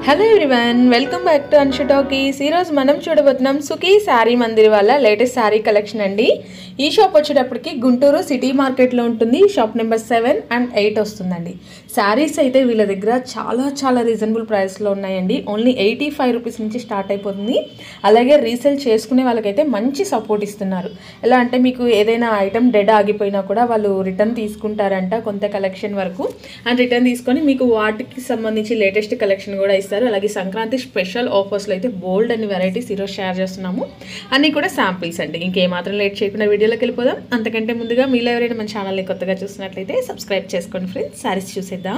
Hello everyone, welcome back to Anshu talkies. ఈరోజు మనం చూడబోతున్నాం సుఖీ శారీ మందిర్ వాళ్ళ లేటెస్ట్ శారీ కలెక్షన్ అండి. ఈ షాప్ వచ్చేటప్పటికి గుంటూరు సిటీ మార్కెట్లో ఉంటుంది. షాప్ నెంబర్ 7 and 8 వస్తుందండి. శారీస్ అయితే వీళ్ళ దగ్గర చాలా రీజనబుల్ ప్రైస్లో ఉన్నాయండి. ఓన్లీ 85 రూపీస్ నుంచి స్టార్ట్ అయిపోతుంది. అలాగే రీసేల్ చేసుకునే వాళ్ళకైతే మంచి సపోర్ట్ ఇస్తున్నారు. ఎలా అంటే మీకు ఏదైనా ఐటమ్ డెడ్ ఆగిపోయినా కూడా వాళ్ళు రిటర్న్ తీసుకుంటారంట కొంత కలెక్షన్ వరకు. అండ్ రిటర్న్ తీసుకొని మీకు వాటికి సంబంధించి లేటెస్ట్ కలెక్షన్ కూడా ఇస్తారు. అలాగే సంక్రాంతి స్పెషల్ ఆఫర్స్లో అయితే బోల్డ్ అన్ని వెరైటీస్ ఈరోజు షేర్ చేస్తున్నాము. అన్నీ కూడా శాంపిల్స్ అండి. ఇంకేమాత్రం లేట్ చేయకుండా వీడియోలోకి వెళ్ళిపోదాం. అంతకంటే ముందుగా మీలో ఎవరైనా మన ఛానల్ని కొత్తగా చూసినట్లయితే సబ్స్క్రైబ్ చేసుకోండి ఫ్రెండ్స్. శారీస్ చూసేద్దాం.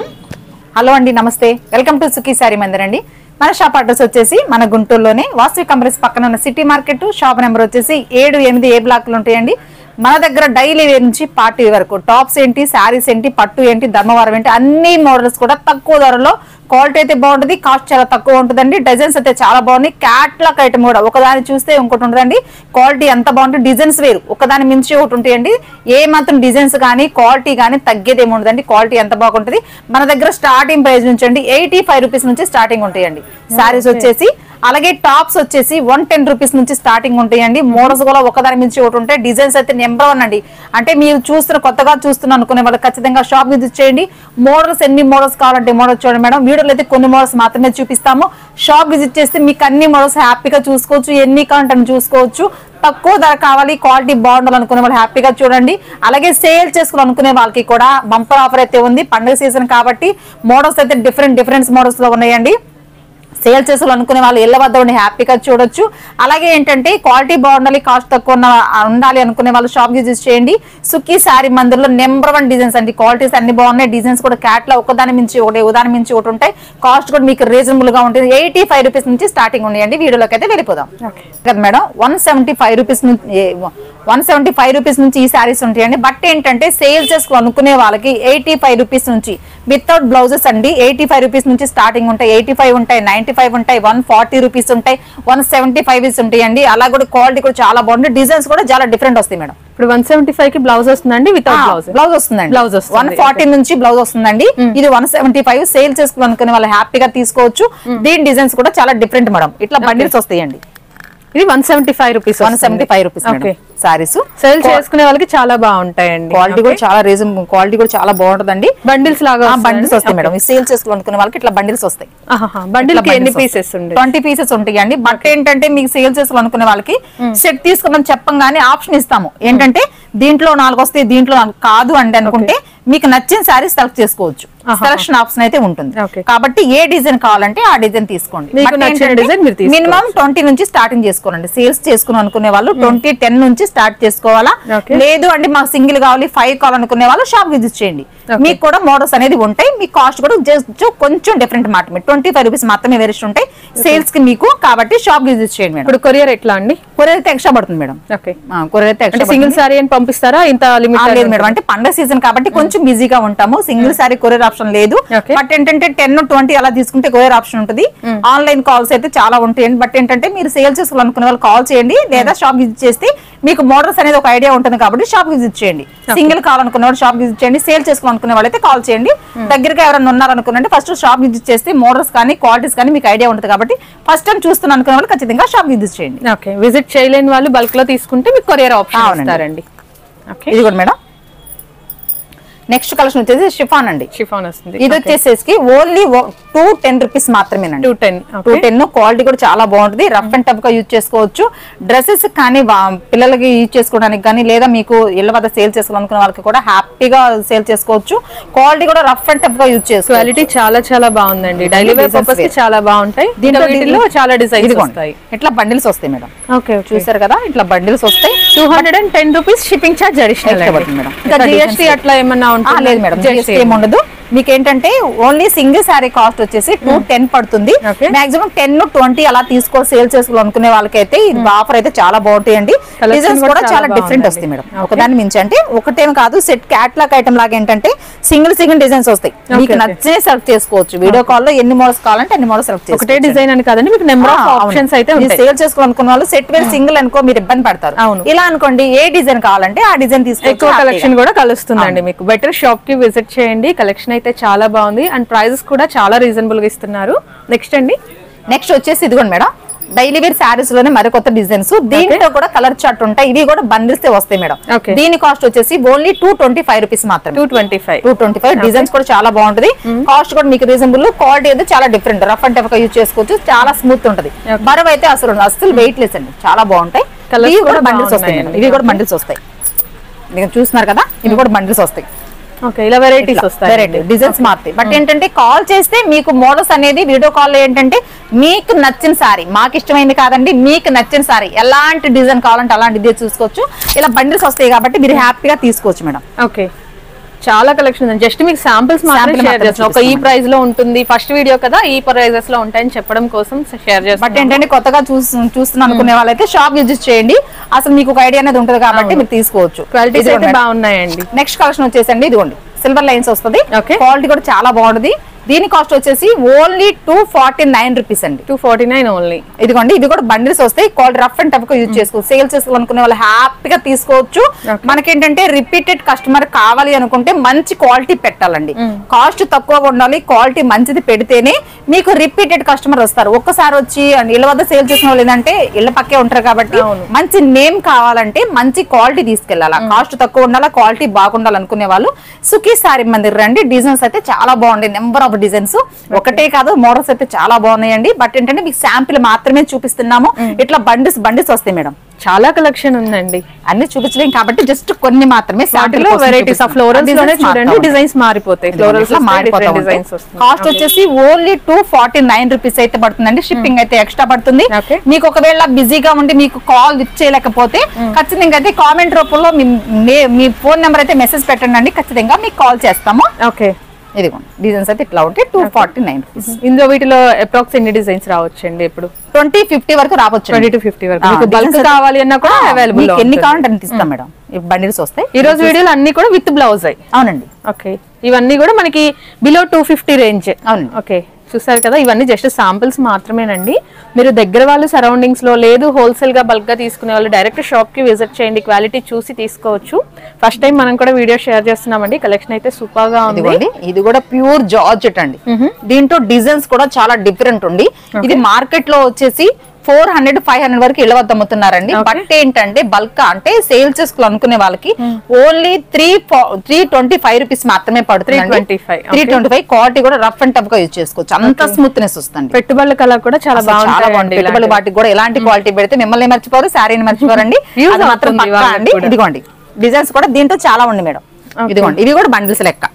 హలో అండి, నమస్తే. వెల్కమ్ టు సుఖీ శారీ మందిర్ అండి. మన షాప్ అడ్రస్ వచ్చేసి మన గుంటూరులోనే వాసవి కంపెనీస్ పక్కన ఉన్న సిటీ మార్కెట్. షాప్ నెంబర్ వచ్చేసి 7, 8 ఏ బ్లాక్లు ఉంటాయండి. మన దగ్గర డైలీ వేర్ నుంచి పార్టీ వరకు టాప్స్ ఏంటి, శారీస్ ఏంటి, పట్టు ఏంటి, ధర్మవరం ఏంటి, అన్ని మోడల్స్ కూడా తక్కువ ధరలో, క్వాలిటీ అయితే బాగుంటుంది, కాస్ట్ చాలా తక్కువ ఉంటుందండి. డిజైన్స్ అయితే చాలా బాగున్నాయి. క్యాట్లాగ్ ఐటమ్ కూడా ఒకదాన్ని చూస్తే ఇంకోటి ఉంటుందండి. క్వాలిటీ ఎంత బాగుంటుంది, డిజైన్స్ వేరు ఒకదాని మించి ఒకటి ఉంటాయండి. ఏ మాత్రం డిజైన్స్ కానీ క్వాలిటీ కానీ తగ్గేది ఏమి ఉండదండి. క్వాలిటీ ఎంత బాగుంటుంది. మన దగ్గర స్టార్టింగ్ ప్రైస్ నుంచి అండి 85 రూపీస్ నుంచి స్టార్టింగ్ ఉంటాయండి. శారీస్ వచ్చేసి అలాగే టాప్స్ వచ్చేసి 110 రూపీస్ నుంచి స్టార్టింగ్ ఉంటాయండి. మోడల్స్ కూడా ఒకదాని మించి ఒకటి ఉంటాయి. డిజైన్స్ అయితే నెంబర్ 1 అండి. అంటే మీరు కొత్తగా చూస్తున్నా అనుకునే వాళ్ళు ఖచ్చితంగా షాప్ విజిట్ చేయండి. మోడల్స్ ఎన్ని మోడల్స్ కావాలంటే మోడల్స్ చూడండి మేడం. వీడియోలో అయితే కొన్ని మోడల్స్ మాత్రమే చూపిస్తాము. షాప్ విజిట్ చేస్తే మీకు అన్ని మోడల్స్ హ్యాపీగా చూసుకోవచ్చు. ఎన్ని కావాలంటే చూసుకోవచ్చు. తక్కువ ధర కావాలి, క్వాలిటీ బాగుండాలనుకునే వాళ్ళు హ్యాపీగా చూడండి. అలాగే సేల్ చేసుకోవాలనుకునే వాళ్ళకి కూడా బంపర్ ఆఫర్ అయితే ఉంది. పండుగ సీజన్ కాబట్టి మోడల్స్ అయితే డిఫరెంట్ మోడల్స్ లో ఉన్నాయండి. సేల్ చేసుకోవాలనుకునే వాళ్ళు ఇళ్ళ వద్ద ఉండి హ్యాపీగా చూడొచ్చు. అలాగే ఏంటంటే క్వాలిటీ బాగుండాలి, కాస్ట్ తక్కువ ఉండాలి అనుకునే వాళ్ళు షాప్ విజిట్ చేయండి. సుఖీ శారీ మందిర్లో నెంబర్ 1 డిజైన్స్ అండి. క్వాలిటీస్ అన్ని బాగున్నాయి. డిజైన్స్ కూడా క్యాట్లో ఒకదాని మించి ఒకటి ఉంటాయి. కాస్ట్ కూడా మీకు రీజనబుల్ గా ఉంటుంది. 85 రూపీస్ నుంచి స్టార్టింగ్ ఉన్నాయండి. వీడియోలోకి అయితే వెళ్ళిపోదాం కదా మేడం. 175 రూపీస్ నుంచి ఈ శారీస్ ఉంటాయండి. బట్ ఏంటంటే సేల్ చేసుకోవాలనుకునే వాళ్ళకి 85 రూపీస్ నుంచి వితౌట్ బ్లౌజెస్ అండి 85 రూపీస్ నుంచి స్టార్టింగ్ ఉంటాయి. 85 ఉంటాయి, 95 ఉంటాయి, 140 రూపీస్ ఉంటాయి, 175 ఉంటాయండి. అలా కూడా క్వాలిటీ కూడా చాలా బాగుంటుంది. డిజైన్స్ కూడా చాలా డిఫరెంట్ వస్తాయి మేడం. ఇప్పుడు 175 కి బ్లౌజ్ వస్తుందండి. వితౌట్ బ్లౌజ్ వస్తుందండి. 140 నుంచి బ్లౌజ్ వస్తుందండి. ఇది 175. సేల్ చేసుకోవాలనుకునే వాళ్ళు హ్యాపీగా తీసుకోవచ్చు. దీని డిజైన్స్ కూడా చాలా డిఫరెంట్ మేడం. ఇట్లా బండిల్స్ వస్తాయండి. ఇది 175 రూపీస్. 175 రూపీస్ సారీస్ సేల్ చేసుకునే వాళ్ళకి చాలా బాగుంటాయండి. క్వాలిటీ కూడా చాలా రీజనబుల్, క్వాలిటీ కూడా చాలా బాగుంటుందండి. బండిల్స్ లాగా బండిల్స్ వస్తాయి మేడం. సేల్ చేసుకోవాలనుకునే వాళ్ళకి ఇట్లా బండిల్స్ వస్తాయి. బండిల్ ఎన్ని పీసెస్? 20 పీసెస్ ఉంటాయండి. బట్ ఏంటంటే మీకు సేల్ చేసుకోవాలనుకునే వాళ్ళకి సెట్ తీసుకోమని చెప్పంగానే ఆప్షన్ ఇస్తాము. ఏంటంటే దీంట్లో 4 వస్తాయి, దీంట్లో 4 కాదు అంటే అనుకుంటే మీకు నచ్చిన శారీస్ సెలెక్ట్ చేసుకోవచ్చు. సెలక్షన్ ఆప్షన్ అయితే ఉంటుంది. కాబట్టి ఏ డిజైన్ కావాలంటే ఆ డిజైన్ తీసుకోండి. మినిమం 20 నుంచి స్టార్టింగ్ చేసుకోవాలండి. సేల్స్ చేసుకుని అనుకునే వాళ్ళు 10 నుంచి స్టార్ట్ చేసుకోవాలా. లేదు అంటే మాకు సింగిల్ కావాలి, 5 కావాలనుకునే వాళ్ళు షాప్ విజిట్ చేయండి. మీకు కూడా మోడల్స్ అనేది ఉంటాయి. మీ కాస్ట్ కూడా జస్ట్ కొంచెం డిఫరెంట్ మాత్రమే. 25 రూపీస్ మాత్రమే వేరియేషన్ ఉంటాయి సేల్స్ కి మీకు. కాబట్టి షాప్ విజిట్ చేయండి మేడం. ఇప్పుడు కొరియర్ ఎట్లా అండి? కొరియర్ అయితే ఎక్స్ట్రా పడుతుంది మేడం. కొరియర్ అయితే ఎక్స్ట్రా. సింగిల్ సారీ అని పంపిస్తారా? ఇంత లిమిట్ లేదు మేడం. అంటే పండుగ సీజన్ కాబట్టి కొంచెం బిజీగా ఉంటాము. సింగిల్ సారీ కొరియర్ ఆప్షన్ లేదు. బట్ ఏంటంటే 10, 20 అలా తీసుకుంటే కొరియర్ ఆప్షన్ ఉంటుంది. ఆన్లైన్ కాల్స్ అయితే చాలా ఉంటాయండి. బట్ ఏంటంటే మీరు సేల్ చేసుకోవాలనుకునే వాళ్ళు కాల్ చేయండి, లేదా షాప్ విజిట్ చేస్తే మీకు మోడల్స్ అనేది ఒక ఐడియా ఉంటుంది. కాబట్టి షాప్ విజిట్ చేయండి. సింగిల్ కావాలనుకునే వాళ్ళు షాప్ విజిట్ చేయండి. సేల్ చేసుకోవాలనుకునే వాళ్ళైతే కాల్ చేయండి. దగ్గరగా ఎవరైనా ఉన్నారనుకున్నాంటే ఫస్ట్ షాప్ విజిట్ చేస్తే మోడల్స్ కానీ క్వాలిటీస్ కానీ మీకు ఐడియా ఉంటుంది. కాబట్టి ఫస్ట్ టైం చూస్తున్నా అనుకునే వాళ్ళు ఖచ్చితంగా షాప్ విజిట్ చేయండి. విజిట్ చేయలేని వాళ్ళు బల్క్ లో తీసుకుంటే మీకు కొరియర్ ఆప్షన్ ఇస్తారండి. ఇది కూడా మేడం. నెక్స్ట్ కలెక్షన్ వచ్చేసి షిఫాన్ అండి. షిఫాన్ వస్తుంది. ఇది వచ్చేసి ఓన్లీ 210 రూపీస్ మాత్రమేనండి. 210 క్వాలిటీ కూడా చాలా బాగుంటుంది. రఫ్ అండ్ టఫ్ గా యూజ్ చేసుకోవచ్చు. డ్రెస్సెస్ కానీ పిల్లలకి యూజ్ చేసుకోవడానికి కానీ, లేదా మీకు ఇళ్ళ వద్ద సేల్ చేసుకోవాలనుకునే వాళ్ళకి కూడా హ్యాపీగా సేల్ చేసుకోవచ్చు. క్వాలిటీ కూడా రఫ్ అండ్ టఫ్ గా యూజ్ చేసుకోవచ్చు. క్వాలిటీ చాలా బాగుందండి. డైలీ వేర్ పర్పస్ కి చాలా బాగుంటాయి. దీంట్లో చాలా డిజైన్స్ వస్తాయి. ఇట్లా బండిల్స్ వస్తాయి మేడం. చూసారు కదా, ఇట్లా బండిల్స్ వస్తాయి. 210 rupees shipping charge additional madam. GST అట్లా ఏమన్నా లేదు మేడం. జిఎస్టీ ఏమి ఉండదు. మీకు ఏంటంటే ఓన్లీ సింగిల్ శారీ కాస్ట్ వచ్చేసి 210 పడుతుంది. మాక్సిమం 10, 20 అలా సేల్ చేసుకోవాలనుకునే వాళ్ళకైతే ఇది ఆఫర్ అయితే చాలా బాగుంటాయండి. డిజైన్స్ కూడా చాలా డిఫరెంట్ వస్తాయి మేడం. ఒకదాని మించి అంటే ఒకటేం కాదు, సెట్ క్యాట్లాగ్ ఐటమ్ లాగా ఏంటంటే సింగిల్ డిజైన్స్ వస్తాయి. మీకు నచ్చే సెలెక్ట్ చేసుకోవచ్చు. వీడియో కాల్ లో ఎన్ని మోడల్స్ కావాలంటే అన్ని మోడల్స్ సెలెక్ట్ చేసుకోవచ్చు. ఒకటే డిజైన్ అని కాదండి, మీకు నెంబర్ ఆఫ్ ఆప్షన్స్ అయితే ఉంటాయి. సేల్ చేసుకోవాలనుకున్న వాళ్ళు సెట్ వేర్ సింగిల్ అనుకో మీరు ఇబ్బంది పడతారు. ఇలా అనుకోండి ఏ డిజైన్ కావాలంటే ఆ డిజైన్ తీసుకోవచ్చు. ఎక్కువ కలెక్షన్ కూడా కలుస్తుందండి మీకు. బెటర్ షాప్ కి విజిట్ చేయండి. కలెక్షన్ అయితే చాలా బాగుంది అండ్ ప్రైజెస్ కూడా చాలా రీజనబుల్ గా ఇస్తున్నారు. నెక్స్ట్ అండి, నెక్స్ట్ వచ్చేసి ఇదిగోండి మేడం, డైలీ వేర్ శారీస్ లోనే మరికొత్త డిజైన్స్. దీంట్లో కూడా కలర్ చార్ట్ ఉంటాయి. ఇవి కూడా బండిల్స్ వస్తాయి మేడం. దీని కాస్ట్ వచ్చేసి ఓన్లీ 225 రూపీస్ మాత్రమే. 225 డిజైన్స్ కూడా చాలా బాగుంటది. కాస్ట్ కూడా మీకు రీజనబుల్. క్వాలిటీ అయితే చాలా డిఫరెంట్, రఫ్ అండ్ టఫ్ గా యూజ్ చేసుకోవచ్చు. చాలా స్మూత్ ఉంటది. బరువు అయితే అసలు వెయిట్ లెస్ అండి, చాలా బాగుంటాయి. ఇవి కూడా బండిల్స్ వస్తాయి మేడం. ఇవి కూడా బండిల్స్ వస్తాయి. మీరు చూస్తున్నారు కదా, ఇవి కూడా బండిల్స్ వస్తాయి. ఇలా వెరైటీస్ వస్తాయి, డిజైన్స్ మారుతాయి. బట్ ఏంటంటే కాల్ చేస్తే మీకు మోడల్స్ అనేది వీడియో కాల్ ఏంటంటే మీకు నచ్చిన సారీ, మాకు ఇష్టమైంది కాదండి, మీకు నచ్చిన సారీ ఎలాంటి డిజైన్ కావాలంటే అలాంటిది చూసుకోవచ్చు. ఇలా బండిల్స్ వస్తాయి కాబట్టి మీరు హ్యాపీగా తీసుకోవచ్చు మేడం. ఓకే, చాలా కలెక్షన్ ఉంది. జస్ట్ మీకు శాంపిల్స్ మాత్రమే షేర్ చేస్తాను. ఒక ఈ ప్రైస్ లో ఉంటుంది, ఫస్ట్ వీడియో కదా, ఈ ప్రైజెస్ లో ఉంటాయని చెప్పడం కోసం షేర్ చేస్తాను. బట్ ఏంటంటే కొత్తగా చూస్తున్నా అనుకునే వాళ్ళైతే షాప్ విజిట్ చేయండి. అసలు మీకు ఒక ఐడియా అనేది ఉంటుంది కాబట్టి మీరు తీసుకోవచ్చు. క్వాలిటీస్ అయితే బాగున్నాయండి. నెక్స్ట్ కలెక్షన్ వచ్చేసండి ఇదిగోండి, సిల్వర్ లైన్స్ వస్తుంది. క్వాలిటీ కూడా చాలా బాగుంటుంది. దీని కాస్ట్ వచ్చేసి ఓన్లీ 249 రూపీస్ అండి. 249 ఓన్లీ. ఇదిగోండి, ఇవి కూడా బండిల్స్ వస్తాయి. క్వాలిటీ రఫ్ అండ్ టఫ్ గా యూజ్ చేసుకోవచ్చు. సేల్ చేసుకోవాలనుకునే వాళ్ళు హ్యాపీగా తీసుకోవచ్చు. మనకేంటంటే రిపీటెడ్ కస్టమర్ కావాలి అనుకుంటే మంచి క్వాలిటీ పెట్టాలండి. కాస్ట్ తక్కువగా ఉండాలి, క్వాలిటీ మంచిది పెడితేనే మీకు రిపీటెడ్ కస్టమర్ వస్తారు. ఒక్కసారి వచ్చి ఇళ్ళ వద్ద సేల్ చేసిన వాళ్ళు ఏంటంటే ఇళ్ళ పక్కే ఉంటారు కాబట్టి మంచి నేమ్ కావాలంటే మంచి క్వాలిటీ తీసుకెళ్లాలా. కాస్ట్ తక్కువ ఉండాలా, క్వాలిటీ బాగుండాలి అనుకునే వాళ్ళు సుఖీ సారీ మందిర్ రండి. డిజైన్స్ అయితే చాలా బాగుంటాయి. నెంబర్ ఆఫ్ డిజైన్స్, ఒకటే కాదు మోడల్స్ అయితే చాలా బాగున్నాయండి. బట్ ఏంటంటే మీకు శాంపిల్ మాత్రమే చూపిస్తున్నాము. ఇట్లా బండిల్స్ వస్తాయి మేడం. చాలా కలెక్షన్ ఉందండి, అన్ని చూపించలేం కాబట్టి జస్ట్ కొన్ని మాత్రమే. వెరైటీస్ ఆఫ్ ఫ్లోరల్స్ లోనే చూడండి, డిజైన్స్ మారిపోతాయి. ఫ్లోరల్స్ కాస్ట్ వచ్చేసి ఓన్లీ 249 రూపీస్ అయితే పడుతుందండి. షిప్పింగ్ అయితే ఎక్స్ట్రా పడుతుంది. మీకు ఒకవేళ బిజీగా ఉండి మీకు కాల్ లిఫ్ట్ చేయలేకపోతే ఖచ్చితంగా అయితే కామెంట్ రూపంలో మీ ఫోన్ నెంబర్ అయితే మెసేజ్ పెట్టండి, ఖచ్చితంగా మీకు కాల్ చేస్తాము. ఓకే, ఇదిగోండి డిజైన్స్ అయితే ఇట్లా ఉంటాయి. 249 రూపీస్. ఇందులో వీటిలో అప్రాక్స్ ఎన్ని డిజైన్స్ రావచ్చండి? ఇప్పుడు 20-50 వరకు రావచ్చు. 20-50 వరకు. మీకు బల్క్ కావాలి అన్నా కూడా అవైలబుల్, ఎన్ని కావాలంటే అన్ని ఇస్తాం మేడం. బండిల్స్ వస్తాయి. ఈ రోజు వీడియోలు అన్ని కూడా విత్ బ్లౌజ్. అవునండి. ఓకే, ఇవన్నీ కూడా మనకి బిలో 250 రేంజ్. అవునండి. ఓకే, చూసారు కదా, ఇవన్నీ జస్ట్ శాంపిల్స్ మాత్రమేనండి. మీరు దగ్గర వాళ్ళు సరౌండింగ్స్ లో లేదు, హోల్సేల్ గా బల్క్ గా తీసుకునే వాళ్ళు డైరెక్ట్ షాప్ కి విజిట్ చేయండి, క్వాలిటీ చూసి తీసుకోవచ్చు. ఫస్ట్ టైం మనం కూడా వీడియో షేర్ చేస్తున్నామండి. కలెక్షన్ అయితే సూపర్ గా ఉంది. ఇది కూడా ప్యూర్ జార్జెట్ అండి. దీంట్లో డిజైన్స్ కూడా చాలా డిఫరెంట్ ఉంది. ఇది మార్కెట్ లో వచ్చేసి 400-500 వరకు ఇళ్ళ వద్ద అమ్ముతున్నారండి. బట్ ఏంటంటే బల్క్ అంటే సేల్ చేసుకోవాలనుకునే వాళ్ళకి ఓన్లీ 325 రూపీస్ మాత్రమే పడుతుంది. 325. క్వాలిటీ కూడా రఫ్ అండ్ టఫ్ గా యూజ్ చేసుకోవచ్చు. అంత స్మూత్నెస్ వస్తుంది. పెట్టుబడుల కలర్ కూడా చాలా బాగుంటుంది. పెట్టుబడుల వాటికి కూడా ఎలాంటి క్వాలిటీ పెడితే మిమ్మల్ని మర్చిపోరు, శారీని మర్చిపోరండి. అది మాత్రం పక్కా అండి. ఇదిగోండి డిజైన్స్ కూడా దీంట్లో చాలా ఉంది మేడం. ఇదిగోండి, ఇవి కూడా బండిల్స్ లెక్క.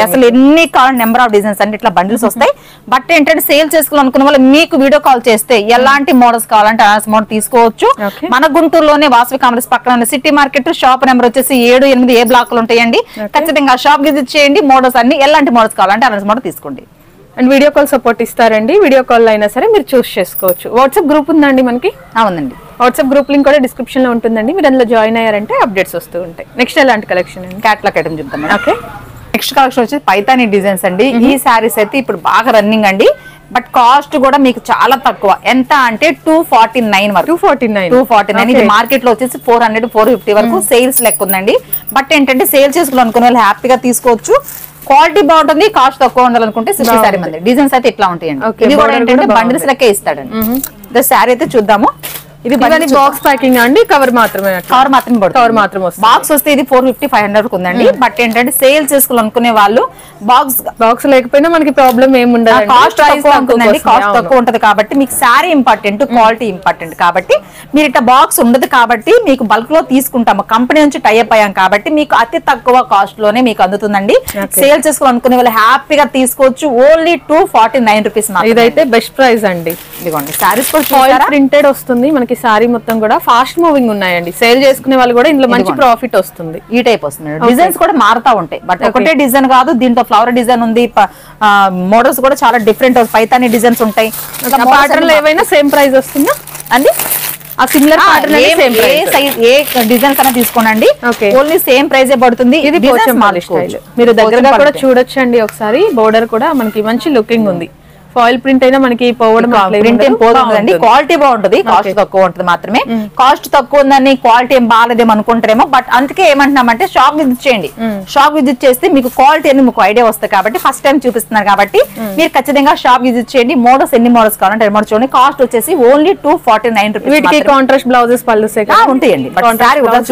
అసలు ఎన్ని కావాలి నెంబర్ ఆఫ్ డిజైన్స్ అంటే ఇట్లా బండిల్స్ వస్తాయి. బట్ ఏంటంటే సేల్ చేసుకోవాలనుకున్న వాళ్ళు మీకు వీడియో కాల్ చేస్తే ఎలాంటి మోడల్స్ కావాలంటే అలాంటి మోడల్ తీసుకోవచ్చు. మన గుంటూరులోనే వాసవి కాంప్లెక్స్ పక్కన సిటీ మార్కెట్, షాప్ నెంబర్ వచ్చేసి 7-8 బ్లాక్ లో ఉంటాయండి. ఖచ్చితంగా షాప్ విజిట్ చేయండి. మోడల్స్ అన్ని ఎలాంటి మోడల్స్ కావాలంటే అలాంటి మోడల్ తీసుకోండి. అండ్ వీడియో కాల్ సపోర్ట్ ఇస్తారండి. వీడియో కాల్ అయినా సరే మీరు చూస్ చేసుకోవచ్చు. వాట్సాప్ గ్రూప్ ఉందండి మనకి. అవునండి, వాట్సాప్ గ్రూప్ లింక్ కూడా డిస్క్రిప్షన్ లో ఉంటుందండి. మీరు అందులో జాయిన్ అయ్యారంటే అప్డేట్స్ వస్తూ ఉంటాయి. నెక్స్ట్ ఎలాంటి కలెక్షన్ అండి? క్యాట్లాగ్ ఐటమ్ చూద్దాం. ఓకే, నెక్స్ట్ కలెక్షన్ వచ్చి పైతానీ డిజైన్స్ అండి. ఈ శారీస్ అయితే ఇప్పుడు బాగా రన్నింగ్ అండి. బట్ కాస్ట్ కూడా మీకు చాలా తక్కువ. ఎంత అంటే 249 వరకు. 249. ఇది మార్కెట్ లో వచ్చేసి 400-450 వరకు సేల్స్ లెక్క ఉందండి. బట్ ఏంటంటే సేల్ చేసుకోవాలనుకునే వాళ్ళు హ్యాపీగా తీసుకోవచ్చు. క్వాలిటీ బాగుంటుంది, కాస్ట్ తక్కువ ఉండాలనుకుంటే సుఖీ సారీ మందిర్. డిజైన్స్ అయితే ఇట్లా ఉంటాయండి. ఇది కూడా ఏంటంటే బండిల్స్ లెక్కే ఇస్తాడండి. శారీ అయితే చూద్దాము. ఇది బాక్స్ ప్యాకింగ్ అండి, కవర్ మాత్రమే. కవర్ మాత్రమే బాక్స్ వస్తే ఇది 450-500 వరకు ఉందండి. బట్ ఏంటంటే సేల్ చేసుకోవాలనుకునే వాళ్ళు బాక్స్ లేకపోయినా మనకి ప్రాబ్లం ఏముండదు. కాస్ట్ తక్కువ ఉంటుందండి. కాస్ట్ తక్కువ ఉంటది కాబట్టి మీకు శారీ ఇంపార్టెంట్, క్వాలిటీ ఇంపార్టెంట్ కాబట్టి మీరు ఇట్లా బాక్స్ ఉండదు కాబట్టి మీకు బల్క్ లో తీసుకుంటాము. కంపెనీ నుంచి టైఅప్ అయ్యాం కాబట్టి మీకు అతి తక్కువ కాస్ట్ లోనే మీకు అందుతుందండి. సేల్ చేసుకోవాలనుకునే వాళ్ళు హ్యాపీగా తీసుకోవచ్చు. Only 249 rupees. ఇదైతే బెస్ట్ ప్రైస్ అండి. ఇదిగోండి శారీస్ కూడా ప్రింటెడ్ వస్తుంది మనకి. సారీ మొత్తం కూడా ఫాస్ట్ మూవింగ్ ఉన్నాయండి. సేల్ చేసుకునే వాళ్ళు కూడా ఇందులో మంచి ప్రాఫిట్ వస్తుంది. ఈ టైప్ వస్తుంది. డిజైన్స్ కూడా మారుతా ఉంటాయి. బట్ ఒకటే డిజైన్ కాదు, దీంట్లో ఫ్లవర్ డిజైన్ ఉంది. మోడల్స్ కూడా చాలా డిఫరెంట్ పైతానీ డిజైన్స్ ఉంటాయి. ప్యాటర్న్ ఏవైనా సేమ్ ప్రైస్ వస్తుందా అండి? ఆ సిమిలర్ ఏ డిజైన్ కన్నా తీసుకోండి, ఓన్లీ సేమ్ ప్రైస్ పడుతుంది. ఇది పోచంపల్లి స్టైల్. మీరు దగ్గరగా కూడా చూడొచ్చండి ఒకసారి. బోర్డర్ కూడా మనకి మంచి లుకింగ్ ఉంది. ఫాయిల్ ప్రింట్ అయినా మనకి పోవడం ప్రింట్ ఏం పోదండి, క్వాలిటీ బాగుంటది, కాస్ట్ తక్కువ ఉంటది మాత్రమే. కాస్ట్ తక్కువ ఉందని క్వాలిటీ ఏం బాగాలేదేమో అనుకుంటారేమో, బట్ అందుకే ఏమంటున్నామంటే షాప్ విజిట్ చేయండి. షాప్ విజిట్ చేస్తే మీకు క్వాలిటీ అని మీకు ఐడియా వస్తుంది కాబట్టి, ఫస్ట్ టైం చూపిస్తున్నారు కాబట్టి మీరు ఖచ్చితంగా షాప్ విజిట్ చేయండి. మోడల్స్ ఎన్ని మోడల్స్ కావాలంటే మోడల్స్ చూడండి. కాస్ట్ వచ్చేసి ఓన్లీ 249 రూపీస్. వీటికి కాంట్రాస్ట్ బ్లౌజెస్ పళ్ళు ఉంటాయండి,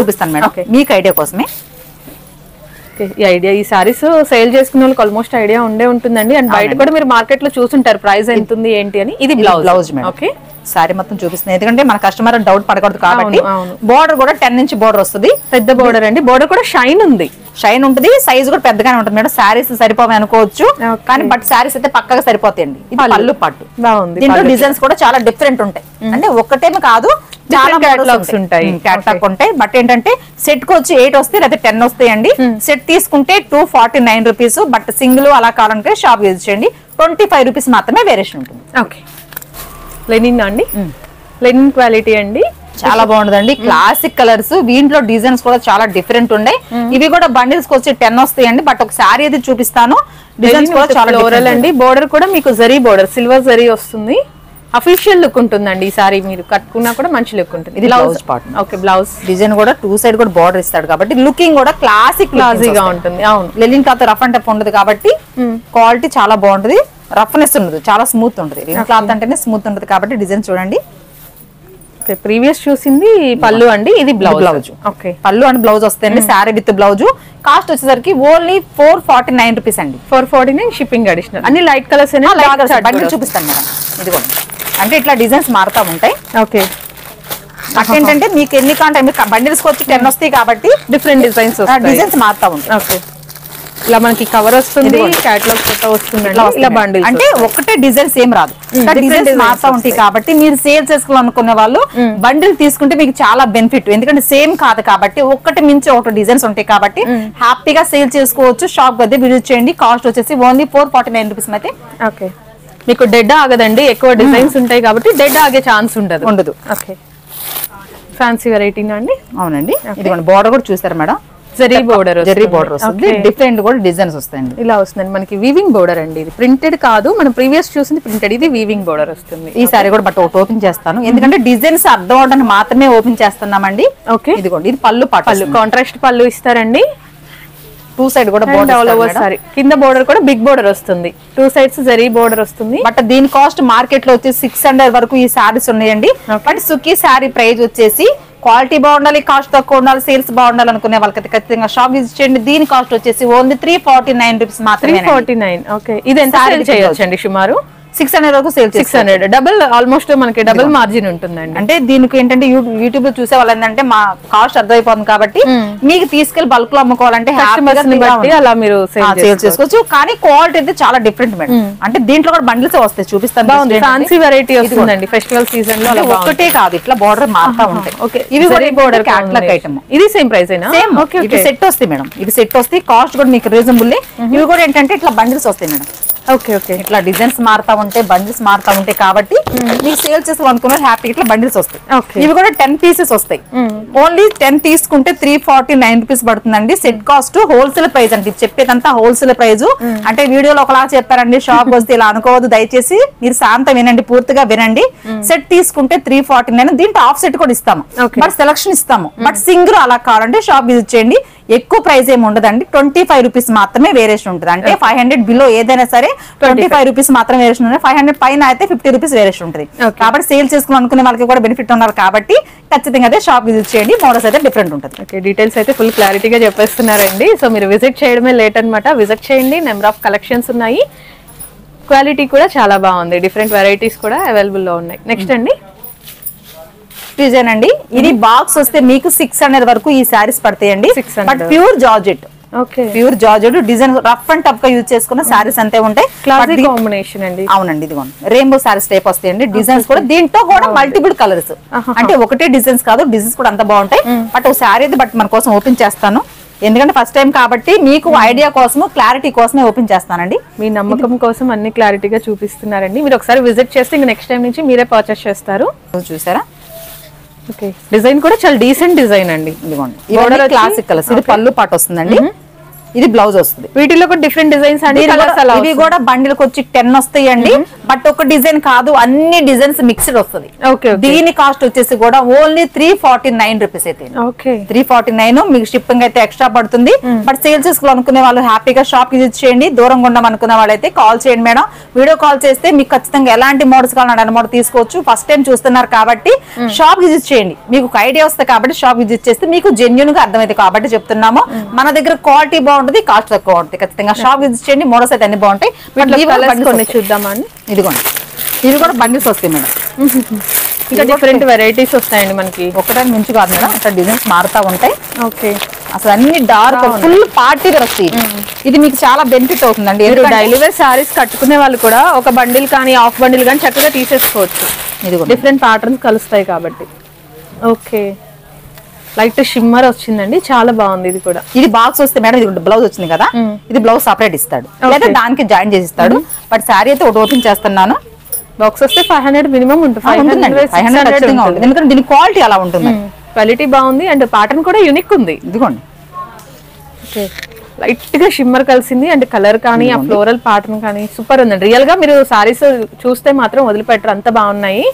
చూపిస్తాను మేడం మీకు ఐడియా కోసమే. ఈ ఐడియా, ఈ సారీస్ సేల్ చేసుకునే వాళ్ళకి ఆల్మోస్ట్ ఐడియా ఉండే ఉంటుందండి. అండ్ బయట కూడా మీరు మార్కెట్ లో చూసుంటారు ప్రైస్ ఎంత ఉంది ఏంటి అని. ఇది బ్లౌజ్ మేడం. ఓకే, సారీ మొత్తం చూపిస్తుంది ఎందుకంటే మన కస్టమర్ డౌట్ పడకూడదు కాబట్టి. బోర్డర్ కూడా 10 ఇంచ్ బోర్డర్ వస్తుంది, పెద్ద బోర్డర్ అండి. బోర్డర్ కూడా షైన్ ఉంది, షైన్ ఉంటుంది, సైజ్ కూడా పెద్దగానే ఉంటుంది మేడం. సారీస్ సరిపోవని అనుకోవచ్చు కానీ బట్ సారీస్ అయితే పక్కగా సరిపోతాయండి. ఇది పళ్ళు పట్టు బాగుంది. దీంట్లో డిజైన్స్ కూడా చాలా డిఫరెంట్ ఉంటాయి, అంటే ఒక్కటేమో కాదు చాలా క్యాటలాగ్స్ ఉంటాయి, క్యాటలాగ్ ఉంటాయి. బట్ ఏంటంటే సెట్ కు వచ్చి 8 వస్తాయి లేదా 10 వస్తాయండి. సెట్ తీసుకుంటే 249 రూపీస్. బట్ సింగిల్ అలా కావాలంటే షాప్ యూజ్ చేయండి, 25 రూపీస్ మాత్రమే వేరియేషన్ ఉంటుంది. ఓకే, లెనిన్ అండి, లెనిన్ క్వాలిటీ అండి, చాలా బాగుంటుందండి. క్లాసిక్ కలర్స్, వీంట్లో డిజైన్స్ కూడా చాలా డిఫరెంట్ ఉన్నాయి. ఇవి కూడా బండిల్స్ వచ్చి 10 వస్తాయండి. బట్ ఒక శారీ అయితే చూపిస్తాను, డిజైన్స్ కూడా చాలా ఫ్లోరల్ అండి. బోర్డర్ కూడా మీకు జరీ బోర్డర్, సిల్వర్ జరీ వస్తుంది. అఫీషియల్ లుక్ ఉంటుందండి ఈ సారీ, మీరు కట్టుకున్నా కూడా మంచి లుక్ ఉంటుంది. ఇది blouse part. Okay, blouse design కూడా 2 సైడ్ కూడా బార్డర్ ఇస్తాడు కాబట్టి లుకింగ్ కూడా క్లాసీగా ఉంటుంది. అవును, linen cloth rough and tough ఉండదు కాబట్టి క్వాలిటీ చాలా బాగుంటుంది. రఫ్నెస్ ఉండదు, చాలా స్మూత్ ఉంటుంది. లెనిన్ క్లాత్ అంటేనే స్మూత్ ఉంటుంది కాబట్టి డిజైన్ చూడండి. ప్రీవియస్ చూసింది పళ్ళు అండి, ఇది బ్లౌజ్. ఓకే, పళ్ళు అండ్ బ్లౌజ్ వస్తాయండి. Sari with blouse. కాస్ట్ వచ్చేసరికి ఓన్లీ 449 రూపీస్ అండి. 449 షిప్పింగ్ అడిషనల్. అన్ని లైట్ కలర్స్ చూపిస్తాను మేడం. ఇది కూడా అంటే ఇట్లా డిజైన్స్ మారుతా ఉంటాయి. ఓకే, ఏంటంటే మీకు ఎన్ని కాంటే బండిల్స్ వచ్చి 10 వస్తాయి కాబట్టి డిఫరెంట్ డిజైన్స్ మారుతా ఉంటాయి. ఓకే, ఇలా మనకి కవర్ వస్తుంది, క్యాటలాగ్ ఫోటో వస్తుంది. ఇలా బండిల్ అంటే ఒకటే డిజైన్ సేమ్ రాదు, డిజైన్స్ మారుతా ఉంటాయి కాబట్టి మీరు సేల్ చేసుకోవాలనుకునే వాళ్ళు బండిల్ తీసుకుంటే మీకు చాలా బెనిఫిట్. ఎందుకంటే సేమ్ కాదు కాబట్టి ఒకటి మించి ఒకటి డిజైన్స్ ఉంటాయి కాబట్టి హ్యాపీగా సేల్ చేసుకోవచ్చు. షాప్ వద్ద విజిట్ చేయండి. కాస్ట్ వచ్చేసి ఓన్లీ 449 రూపీస్ అయితే. ఓకే, మీకు డెడ్ ఆగదండి, ఎక్కువ డిజైన్స్ ఉంటాయి కాబట్టి డెడ్ ఆగే ఛాన్స్ ఉండదు. ఓకే, ఫ్యాన్సీ వెరైటీ అండి. అవునండి, ఇది బోర్డర్ కూడా చూసారు మేడం, జరీ బోర్డర్ వస్తుంది. డిఫరెంట్ కూడా డిజైన్స్ వస్తాయండి. ఇలా వస్తుందండి మనకి వీవింగ్ బోర్డర్ అండి. ఇది ప్రింటెడ్ కాదు, మనం ప్రీవియస్ చూసింది ప్రింటెడ్, ఇది వీవింగ్ బోర్డర్ వస్తుంది. ఈ సారీ కూడా బట్ ఒకటి ఓపెన్ చేస్తాను ఎందుకంటే డిజైన్స్ అర్థం అవడానికి మాత్రమే ఓపెన్ చేస్తున్నామండి. ఓకే, ఇదిగోండి, ఇది పళ్ళు పళ్ళు కాంట్రాస్ట్ పళ్ళు ఇస్తారండి. 2 సైడ్ కూడా బోర్డర్, కింద బోర్డర్ కూడా బిగ్ బోర్డర్ వస్తుంది, 2 సైడ్స్ జరీ బోర్డర్ వస్తుంది. బట్ దీని కాస్ట్ మార్కెట్ లో వచ్చి 600 వరకు ఈ సారీస్ ఉన్నాయండి. బట్ సుఖీ సారీ ప్రైస్ వచ్చేసి క్వాలిటీ బాగుండాలి, కాస్ట్ తక్కువ ఉండాలి, సేల్స్ బాగుండాలి అనుకునే వాళ్ళకి ఖచ్చితంగా షాప్ విజిట్ చేయండి. దీని కాస్ట్ వచ్చేసి ఓన్లీ 349 రూపీస్ మాత్రమే. 349. ఓకే, ఇది ఎంత చేయొచ్చండి? సుమారు 600 వరకు సేల్ 600. డబుల్, ఆల్మోస్ట్ మనకి డబుల్ మార్జిన్ ఉంటుందండి. అంటే దీనికి ఏంటంటే యూట్యూబ్ లో చూసే వాళ్ళు ఏంటంటే మా కాస్ట్ అర్థమైపోతుంది కాబట్టి మీకు తీసుకెళ్లి బల్క్ లో అమ్ముకోవాలంటే అలా మీరు సేల్ చేసుకోవచ్చు. కానీ క్వాలిటీ అయితే చాలా డిఫరెంట్ మేడం. అంటే దీంట్లో కూడా బండిల్స్ వస్తాయి, చూపిస్తాను. ఫ్యాన్సీ వెరైటీ వస్తుందండి ఫెస్టివల్ సీజన్ లో. ఒకటే కాదు, ఇట్లా బోర్డర్ మారుతా ఉంటాయి. ఇవి కూడా బోర్డర్ క్యాటలాగ్ ఐటమ్. ఇది సేమ్ ప్రైస్ అయినా? ఇది సెట్ వస్తాయి మేడం, ఇది సెట్ వస్తాయి. కాస్ట్ కూడా మీకు రీజనబుల్. ఇవి కూడా ఏంటంటే ఇట్లా బండిల్స్ వస్తాయి మేడం. ఓకే, ఓకే, ఇట్లా డిజైన్స్ మారుతా ఉంటాయి, బండిల్స్ మారుతా ఉంటాయి కాబట్టి మీకు సేల్ చేసుకోవాలనుకున్న హ్యాపీ ఇట్లా బండిల్స్ వస్తాయి. ఇవి కూడా 10 పీసెస్ వస్తాయి. ఓన్లీ 10 తీసుకుంటే 349 రూపీస్ పడుతుందండి. సెట్ కాస్ట్ హోల్సేల్ ప్రైస్ అండి, చెప్పేదంతా హోల్సేల్ ప్రైస్. అంటే వీడియోలో ఒకలా చెప్పారండి, షాప్ వస్తే ఇలా అనుకోవద్దు. దయచేసి మీరు శాంతం వినండి, పూర్తిగా వినండి. సెట్ తీసుకుంటే 349. దీంట్లో హాఫ్ సెట్ కూడా ఇస్తాము, బట్ సెలక్షన్ ఇస్తాము. బట్ సింగిల్ అలా కావాలంటే షాప్ విజిట్ చేయండి. ఎక్కువ ప్రైస్ ఏమి ఉండదండి, 25 రూపీస్ మాత్రమే వేరియేషన్ ఉంటుంది. అంటే 500 బిలో ఏదైనా సరే 25 రూపీస్ మాత్రం వేరియేషన్ ఉంటుంది. 500 పైన అయితే 50 రూపీస్ వేరియేషన్ ఉంటుంది. కాబట్టి సేల్ చేసుకుని అనుకునే వాళ్ళకి కూడా బెనిఫిట్ ఉన్నారు కాబట్టి ఖచ్చితంగా అదే షాప్ విజిట్ చేయండి. మోడల్స్ అయితే డిఫరెంట్ ఉంటుంది. ఓకే, డీటెయిల్స్ అయితే ఫుల్ క్లారిటీగా చెప్పేస్తున్నారండి. సో మీరు విజిట్ చేయడమే లేట్ అనమాట. విజిట్ చేయండి, నెంబర్ ఆఫ్ కలెక్షన్స్ ఉన్నాయి, క్వాలిటీ కూడా చాలా బాగుంది, డిఫరెంట్ వెరైటీస్ కూడా అవైలబుల్ లో ఉన్నాయి. నెక్స్ట్ అండి డిజైన్ అండి. ఇది బాక్స్ వస్తే మీకు 600 వరకు ఈ సారీస్ పడతాయండి. But pure georgette. Okay, pure georgette design rough and tough గా యూజ్ చేసుకున్న సారీస్ అంతే ఉంటాయి. క్లాసిక్ కాంబినేషన్ అండి. అవునండి, ఇదిగోండి రెయిన్బో సారీస్ టైప్ వస్తాయండి. డిజైన్స్ కూడా దీంట్లో కూడా మల్టిపుల్ కలర్స్, అంటే ఒకటే డిజైన్స్ కాదు, డిజైన్స్ కూడా అంత బాగుంటాయి. బట్ ఒక సారీ అయితే బట్ మన కోసం ఓపెన్ చేస్తాను ఎందుకంటే ఫస్ట్ టైం కాబట్టి మీకు ఐడియా కోసం, క్లారిటీ కోసమే ఓపెన్ చేస్తానండి. మీ నమ్మకం కోసం అన్ని క్లారిటీగా చూపిస్తున్నారండి. మీరు ఒకసారి విజిట్ చేస్తే ఇంక నెక్స్ట్ టైం నుంచి మీరే పర్చేస్ చేస్తారు. చూసారా? ఓకే, డిజైన్ కూడా చాలా డీసెంట్ డిజైన్ అండి. ఇదిగోండి, క్లాసిక్ కలర్స్. ఇది పళ్ళు పాట వస్తుందండి. ఇది బ్లౌజ్ వస్తుంది. వీటిలో కూడా డిఫరెంట్ డిజైన్స్ అండి. ఇవి కూడా బండిల్కి వచ్చి 10 వస్తాయండి. బట్ ఒక డిజైన్ కాదు, అన్ని డిజైన్స్ మిక్స్డ్ వస్తుంది. దీని కాస్ట్ వచ్చేసి కూడా ఓన్లీ 349 రూపీస్ అయితే. 349 మీకు షిప్పింగ్ అయితే ఎక్స్ట్రా పడుతుంది. బట్ సేల్స్ అనుకునే వాళ్ళు హ్యాపీగా షాప్ విజిట్ చేయండి. దూరంగా ఉండం అనుకునే వాళ్ళైతే కాల్ చేయండి మేడం. వీడియో కాల్ చేస్తే మీకు ఖచ్చితంగా ఎలాంటి మోడల్స్ కావాలని మోడల్ తీసుకోవచ్చు. ఫస్ట్ టైం చూస్తున్నారు కాబట్టి షాప్ విజిట్ చేయండి. మీకు ఒక ఐడియా వస్తుంది కాబట్టి షాప్ విజిట్ చేస్తే మీకు జెన్యూన్ గా అర్థమైంది కాబట్టి చెప్తున్నాము. మన దగ్గర క్వాలిటీ బాగుంటుంది, కాస్ట్ తక్కువ ఉంటుంది. ఖచ్చితంగా షాప్ విజిట్ చేయండి. మోడల్స్ అయితే అన్ని బాగుంటాయి. చూద్దామండి. ఇదిగోండి, ఇవి కూడా బండిల్స్ వస్తాయి మేడం. ఇంకా డిఫరెంట్ వెరైటీస్ వస్తాయండి మనకి. ఒకదాని నుంచి కాదు మేడం, అట్లా డిజైన్స్ మారుతా ఉంటాయి. ఓకే, అసలు అన్ని డార్క్ ఫుల్ పార్టీ వేర్ వస్తాయి. ఇది మీకు చాలా బెనిఫిట్ అవుతుందండి. డైలీ వేర్ సారీస్ కట్టుకునే వాళ్ళు కూడా ఒక బండిల్ కానీ హాఫ్ బండిల్ కానీ చక్కగా తీసేసుకోవచ్చు. ఇది డిఫరెంట్ ప్యాటర్న్స్ కలుస్తాయి కాబట్టి. ఓకే, లైట్ షిమ్మర్ వచ్చిందండి, చాలా బాగుంది. ఇది కూడా ఇది బాక్స్ వస్తే మేడం, ఇది బ్లౌజ్ వచ్చింది కదా, ఇది బ్లౌజ్ సపరేట్ ఇస్తాడు లేదా దానికి జాయిన్ చేసి ఇస్తాడు. బట్ శారీ అయితే ఒకటి ఓపెన్ చేస్తున్నాను. బాక్స్ వస్తే 500 మినిమం ఉంటుంది. 500 ఎందుకంటే దీని క్వాలిటీ అలా ఉంటుంది. క్వాలిటీ బాగుంది అండ్ ప్యాటర్న్ కూడా యూనిక్ ఉంది. ఇదిగోండి, లైట్ గా షిమ్మర్ కలిసింది అండ్ కలర్ కానీ ఆ ఫ్లోరల్ ప్యాటర్న్ కానీ సూపర్ ఉందండి. రియల్ గా మీరు సారీస్ చూస్తే మాత్రం వదిలిపెట్టరు, అంత బాగున్నాయి.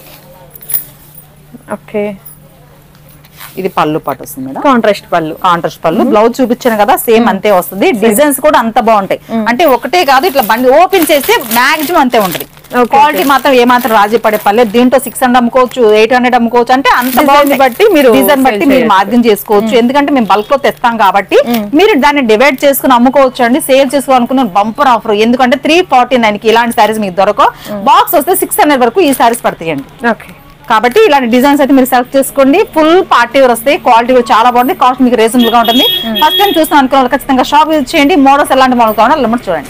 ఓకే, ఇది పళ్ళు పాటు వస్తుంది మేడం. కాంట్రాస్ట్ పళ్ళు. బ్లౌజ్ చూపించాను కదా, సేమ్ అంతే వస్తుంది. డిజైన్స్ కూడా అంత బాగుంటాయి. అంటే ఒకటే కాదు, ఇట్లా బండి ఓపెన్ చేస్తే మాక్సిమం అంతే ఉంటుంది. క్వాలిటీ మాత్రం ఏమాత్రం రాజీ పడే పర్లేదు. దీంట్లో 600 అమ్ముకోవచ్చు, 800 అమ్ముకోవచ్చు. అంటే అంత బాగుంది బట్టి మీరు డిజైన్ బట్టి మీరు మార్జిన్ చేసుకోవచ్చు. ఎందుకంటే మేము బల్క్ లో తెస్తాం కాబట్టి మీరు దాన్ని డివైడ్ చేసుకుని అమ్ముకోవచ్చు అండి. సేల్ చేసుకోవాలనుకున్న బంపర్ ఆఫర్. ఎందుకంటే 349 కి ఇలాంటి సారీస్ మీకు దొరకవు. బాక్స్ వస్తే 600 వరకు ఈ సారీస్ పడతాయండి. కాబట్టి ఇలాంటి డిజైన్స్ అయితే మీరు సెలెక్ట్ చేసుకోండి. ఫుల్ పార్టీ వేర్ వస్తాయి. క్వాలిటీ కూడా చాలా బాగుంది. కాస్ట్ మీకు రీజనబుల్ గా ఉంటుంది. ఫస్ట్ టైం చూస్తాం అనుకున్న వాళ్ళు ఖచ్చితంగా షాప్ విజిట్ చేయండి. మోడల్స్ ఎలాంటి మోడల్ కావాలో అలా చూడండి.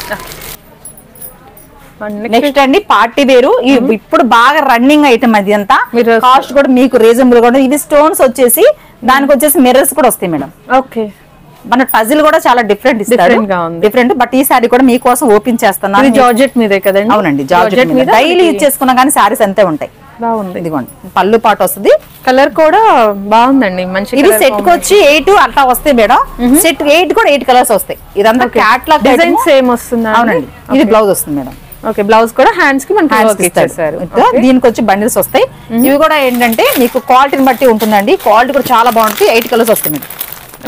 నెక్స్ట్ అండి పార్టీ వేరు. ఇప్పుడు బాగా రన్నింగ్ ఐటమ్ అది అంతా. కాస్ట్ కూడా మీకు రీజనబుల్ గా ఉంటుంది. ఇది స్టోన్స్ వచ్చేసి దానికి వచ్చేసి మిర్రర్స్ కూడా వస్తాయి మేడం. ఓకే, మన పజిల్ కూడా చాలా డిఫరెంట్ ఇస్తాడు. డిఫరెంట్. బట్ ఈ సారీ కూడా మీకోసం ఓపెన్ చేస్తున్నాను. జార్జెట్ మీదే కదండి? అవునండి, జార్జెట్ మీద. డైలీ ఇచ్చేసుకున్నా కానీ సారీస్ అంతే ఉంటాయి. బాగుంది. ఇదిగోండి, పళ్ళు పాటు వస్తుంది. కలర్ కూడా బాగుందండి, మంచి. ఇది సెట్ కి వచ్చి 8 అట్లా వస్తాయి మేడం. సెట్ 8 కూడా 8 కలర్స్ వస్తాయి. ఇదంతా క్యాట్లాగ్ డిజైన్ సేమ్ వస్తుంది. అవునండి, ఇది బ్లౌజ్ వస్తుంది మేడం. ఓకే, బ్లౌజ్ కూడా హ్యాండ్స్ కి మనకి ఇచ్చేసారు. దీనికి వచ్చి బండిల్స్ వస్తాయి. ఇవి కూడా ఏంటంటే మీకు క్వాలిటీని బట్టి ఉంటుందండి. క్వాలిటీ కూడా చాలా బాగుంటుంది. 8 కలర్స్ వస్తాయి మేడం.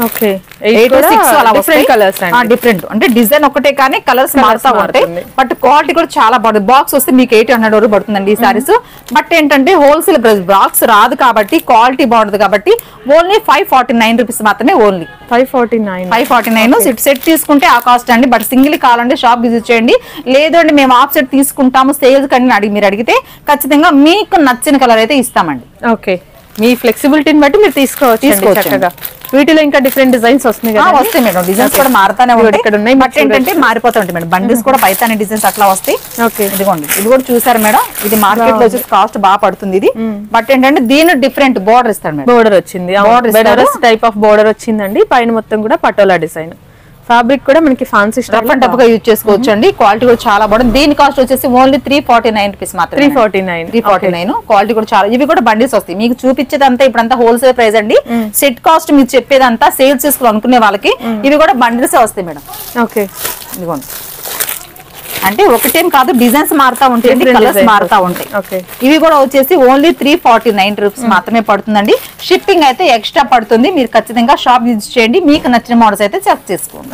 ఓకే, 8 or 6 అలా డిఫరెంట్ కలర్స్ అండి. డిఫరెంట్ అంటే డిజైన్ ఒకటే కానీ కలర్స్ మారుతా ఉంటాయి. బట్ క్వాలిటీ కూడా చాలా బాగుంది. బాక్స్ వస్తే మీకు 800 వరకు పడుతుందండి ఈ సారీస్. బట్ ఏంటంటే హోల్సేల్ బాక్స్ రాదు కాబట్టి క్వాలిటీ బాగుంటుంది కాబట్టి ఓన్లీ 549 రూపీస్ మాత్రమే. ఓన్లీ 549 సెట్ తీసుకుంటే ఆ కాస్ట్ అండి. బట్ సింగిల్ కావాలంటే షాప్ విజిట్ చేయండి. లేదు అంటే మేము ఆఫ్ సెట్ తీసుకుంటాము సేల్స్ కండి మీరు అడిగితే ఖచ్చితంగా మీకు నచ్చిన కలర్ అయితే ఇస్తామండి. ఓకే, మీ ఫ్లెక్సిబిలిటీని బట్టి మీరు తీసుకోవచ్చు. వీటిలో ఇంకా డిఫరెంట్ డిజైన్స్ వస్తున్నాయి కదా? వస్తాయి మేడం. డిజైన్స్ కూడా మారుతానే ఉంటాయి. ఇక్కడ ఉన్నాయి బట్ ఏంటంటే మారిపోతూ ఉంటాయి మేడం. బండిల్స్ కూడా పైతాని డిజైన్స్ అట్లా వస్తాయి. ఇదిగోండి, ఇది కూడా చూసారు మేడం. ఇది మార్కెట్ లో వచ్చేసి కాస్ట్ బాగా పడుతుంది ఇది. బట్ ఏంటంటే దీని డిఫరెంట్ బోర్డర్ ఇస్తాడు మేడం. బోర్డర్ వచ్చింది, బెనారస్ టైప్ ఆఫ్ బోర్డర్ వచ్చిందండి. పైన మొత్తం కూడా పటోలా డిజైన్. ఫ్యాబ్రిక్ కూడా మనకి ఫ్యాన్సీ స్టఫ్ టప్ గా యూజ్ చేసుకోవచ్చు అండి. క్వాలిటీ కూడా చాలా బాగుంది. దీని కాస్ట్ వచ్చేసి ఓన్లీ 349 రూపీస్ మాత్రమే. 349 క్వాలిటీ కూడా చాలా. ఇవి కూడా బండిల్స్ వస్తాయి. మీకు చూపించేదంతా ఇప్పుడంతా హోల్సేల్ ప్రైస్ అండి. సెట్ కాస్ట్ మీకు చెప్పేదంతా సేల్స్ చేసుకోవాలనుకునే వాళ్ళకి ఇవి కూడా బండిల్స్ వస్తాయి మేడం. ఓకే, ఇదిగోండి. అంటే ఒకటేం కాదు, డిజైన్స్ మారుతా ఉంటాయి, కలర్స్ మారుతా ఉంటాయి. ఇవి కూడా వచ్చేసి ఓన్లీ 349 రూపీస్ మాత్రమే పడుతుందండి. షిప్పింగ్ అయితే ఎక్స్ట్రా పడుతుంది. మీరు ఖచ్చితంగా షాప్ విజిట్ చేయండి. మీకు నచ్చిన మోడల్స్ అయితే సెలెక్ట్ చేసుకోండి.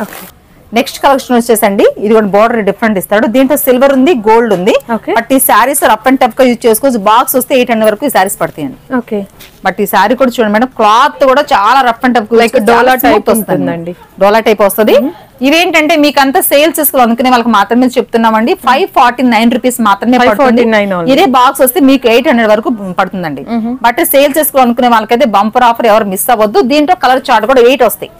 నెక్స్ట్ కలెక్షన్ వచ్చేసండి, ఇది కూడా బోర్డర్ డిఫరెంట్ ఇస్తాడు. దీంట్లో సిల్వర్ ఉంది, గోల్డ్ ఉంది. బట్ ఈ సారీస్ రఫ్ అండ్ టఫ్ గా యూజ్ చేసుకోవచ్చు. బాక్స్ వస్తే 800 వరకు ఈ సారీస్ పడతాయండి. ఓకే, బట్ ఈ సారీ కూడా చూడండి మేడం, క్లాత్ కూడా చాలా rough and tough like dola type వస్తుందండి. డోలా టైప్ వస్తుంది. ఇవేంటంటే మీకు అంతా సేల్స్ చేసుకోవాలనుకునే వాళ్ళకి మాత్రమే చెప్తున్నామండి. 549 రూపీస్ మాత్రమే పడుతుంది. ఇదే బాక్స్ వస్తే మీకు 800 వరకు పడుతుందండి. బట్ సేల్స్ చేసుకోవాలనుకునే వాళ్ళకైతే బంపర్ ఆఫర్, ఎవరు మిస్ అవ్వద్దు. దీంట్లో కలర్ చార్ట్ కూడా 8 వస్తాయి.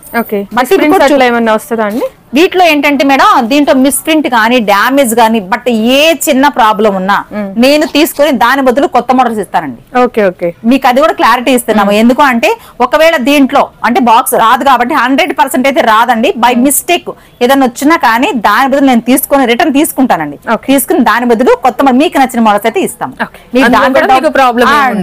ఏమన్నా వస్తుందా అండి? వీటిలో ఏంటంటే మేడం, దీంట్లో మిస్ ప్రింట్ గానీ డామేజ్ గానీ బట్ ఏ చిన్న ప్రాబ్లం ఉన్నా నేను తీసుకొని దాని బదులు కొత్త మోడల్స్ ఇస్తానండి. ఓకే, మీకు అది కూడా క్లారిటీ ఇస్తున్నాము. ఎందుకు అంటే ఒకవేళ దీంట్లో అంటే బాక్స్ రాదు కాబట్టి 100% అయితే రాదండి. బై మిస్టేక్ ఏదైనా వచ్చినా కానీ దాని బదులు నేను తీసుకొని రిటర్న్ తీసుకుంటానండి. తీసుకుని దాని బదులు కొత్త మీకు నచ్చిన మోడల్స్ అయితే ఇస్తాం.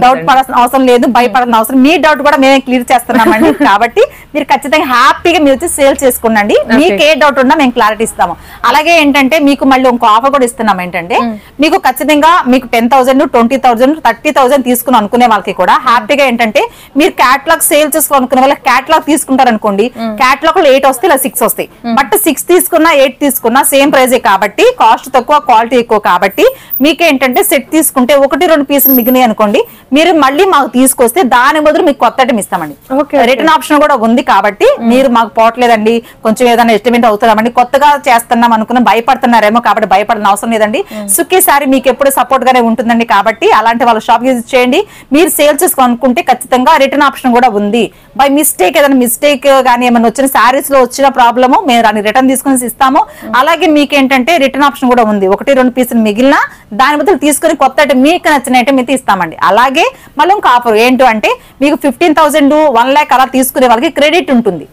డౌట్ పడాల్సిన అవసరం లేదు, భయపడాల్సిన అవసరం. మీ డౌట్ కూడా మేమే క్లియర్ చేస్తున్నామండి. కాబట్టి మీరు ఖచ్చితంగా హ్యాపీగా మీరు వచ్చి సేల్ చేసుకోండి. మీకే డౌట్ ఉన్నా మేము క్లారిటీ ఇస్తాము. అలాగే ఏంటంటే మీకు మళ్ళీ ఇంకో ఆఫర్ కూడా ఇస్తున్నాం. ఏంటంటే మీకు ఖచ్చితంగా మీకు 10,000 20,000 30,000 తీసుకుని అనుకునే వాళ్ళకి కూడా హ్యాపీగా ఏంటంటే మీరు క్యాటలాగ్ సేల్ చేసుకోవాలనుకునే వాళ్ళకి క్యాటలాగ్ తీసుకుంటారు అనుకోండి, క్యాటలాగ్ లో 8 వస్తాయి ఇలా 6 వస్తాయి. బట్ 6 తీసుకున్నా 8 తీసుకున్నా సేమ్ ప్రైజే కాబట్టి కాస్ట్ తక్కువ క్వాలిటీ ఎక్కువ కాబట్టి మీకేంటంటే సెట్ తీసుకుంటే 1-2 పీసులు మిగిలినాయి అనుకోండి, మీరు మళ్ళీ మాకు తీసుకొస్తే దాని బదులు మీకు కొత్త ఐటమ్ ఇస్తామండి. రిటర్న్ ఆప్షన్ కూడా ఉంది కాబట్టి మీరు మాకు పోవట్లేదండి కొంచెం ఏదైనా ఎస్టిమేట్ అవుతుందామండి కొత్తగా చేస్తున్నాం అనుకున్న భయపడుతున్నారేమో కాబట్టి భయపడాల్సిన అవసరం లేదండి. సుఖీ సారీ మీకు ఎప్పుడు సపోర్ట్ గానే ఉంటుందండి కాబట్టి అలాంటి వాళ్ళ షాప్ విజిట్ చేయండి. మీరు సేల్ చేసుకోవాలనుకుంటే ఖచ్చితంగా రిటర్న్ ఆప్షన్ కూడా ఉంది. బై మిస్టేక్ ఏదైనా మిస్టేక్ కానీ ఏమైనా వచ్చిన శారీస్ లో వచ్చిన ప్రాబ్లము మేము దాన్ని రిటర్న్ తీసుకుని ఇస్తాము. అలాగే మీకేంటంటే రిటర్న్ ఆప్షన్ కూడా ఉంది. 1-2 పీసులు మిగిలిన దాని బదులు తీసుకుని కొత్త ఐటమ్ మీకు నచ్చిన ఐటమ్ అయితే ఇస్తామండి. అలాగే మళ్ళీ ఇంకో ఆఫర్ ఏంటో అంటే మీకు 15,000 1 lakh అలా తీసుకునే వాళ్ళకి క్రెడిట్ ఉంటుంది.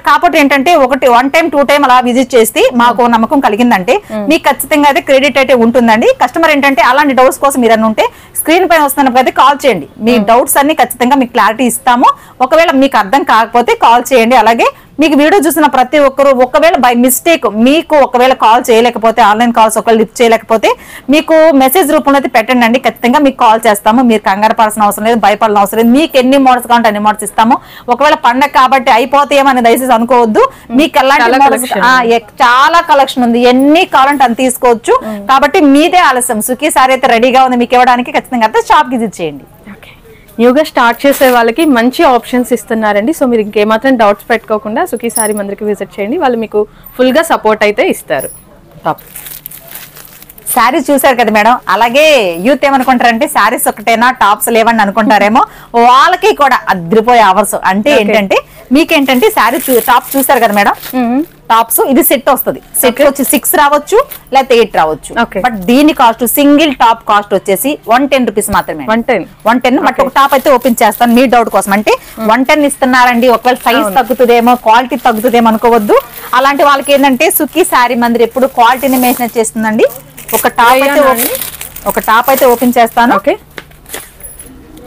కాబట్టి ఏంటంటే 1 time 2 time అలా విజిట్ చేస్తే మాకు నమ్మకం కలిగిందంటే మీకు ఖచ్చితంగా అయితే క్రెడిట్ అయితే ఉంటుందండి. కస్టమర్ ఏంటంటే అలాంటి డౌట్స్ కోసం మీరు ఉంటే స్క్రీన్ పైన వస్తున్నప్పుడు కాల్ చేయండి. మీ డౌట్స్ అన్ని ఖచ్చితంగా మీకు క్లారిటీ ఇస్తాము. ఒకవేళ మీకు అర్థం కాకపోతే కాల్ చేయండి. అలాగే మీకు వీడియో చూసిన ప్రతి ఒక్కరు ఒకవేళ బై మిస్టేక్ మీకు ఒకవేళ కాల్ చేయలేకపోతే ఆన్లైన్ కాల్స్ ఒకవేళ లిఫ్ట్ చేయలేకపోతే మీకు మెసేజ్ రూపంలో అయితే పెట్టండి అండి. ఖచ్చితంగా మీకు కాల్ చేస్తాము. మీరు కంగారు పడాల్సిన అవసరం లేదు, భయపడాల్సిన అవసరం లేదు. మీకు ఎన్ని మోడల్స్ కావాలంటే అన్ని మోడల్స్ ఇస్తాము. ఒకవేళ పండగ కాబట్టి అయిపోతాయేమని దయచేసి అనుకోవద్దు. మీకు ఎలాంటి మోడల్స్ చాలా కలెక్షన్ ఉంది, ఎన్ని కావాలంటే అంత తీసుకోవచ్చు. కాబట్టి మీదే ఆలస్యం. సుఖీ సారీ అయితే రెడీగా ఉంది మీకు ఇవ్వడానికి. ఖచ్చితంగా అయితే షాప్ విజిట్ చేయండి. న్యూగా స్టార్ట్ చేసే వాళ్ళకి మంచి ఆప్షన్స్ ఇస్తున్నారండి. సో మీరు ఇంకేమాత్రం డౌట్స్ పెట్టుకోకుండా సుఖీ సారీ మందిరికి విజిట్ చేయండి. వాళ్ళు మీకు ఫుల్ గా సపోర్ట్ అయితే ఇస్తారు. శారీస్ చూసారు కదా మేడం. అలాగే యూత్ ఏమనుకుంటారంటే శారీస్ ఒకటేనా టాప్స్ లేవని అనుకుంటారేమో. వాళ్ళకి కూడా అదిరిపోయే అవర్స్ అంటే ఏంటంటే మీకేంటంటే శారీ టాప్స్ చూసారు కదా మేడం. టాప్స్ ఇది సెట్ వస్తుంది. సెట్ వచ్చి 6 రావచ్చు లేకపోతే 8 రావచ్చు. బట్ దీని కాస్ట్ సింగిల్ టాప్ కాస్ట్ వచ్చేసి 110 రూపీస్ మాత్రమే. 110 బట్ ఒక టాప్ అయితే ఓపెన్ చేస్తాను మీ డౌట్ కోసం. అంటే 110 ఇస్తున్నారండి, ఒకవేళ సైజ్ తగ్గుతుందేమో క్వాలిటీ తగ్గుతుందేమో అనుకోవద్దు. అలాంటి వాళ్ళకి ఏంటంటే సుఖీ సారీ మందిర్ ఎప్పుడు క్వాలిటీని మెయింటైన్ చేస్తుందండి. ఒక టాప్ అయితే ఓపెన్ చేస్తాను.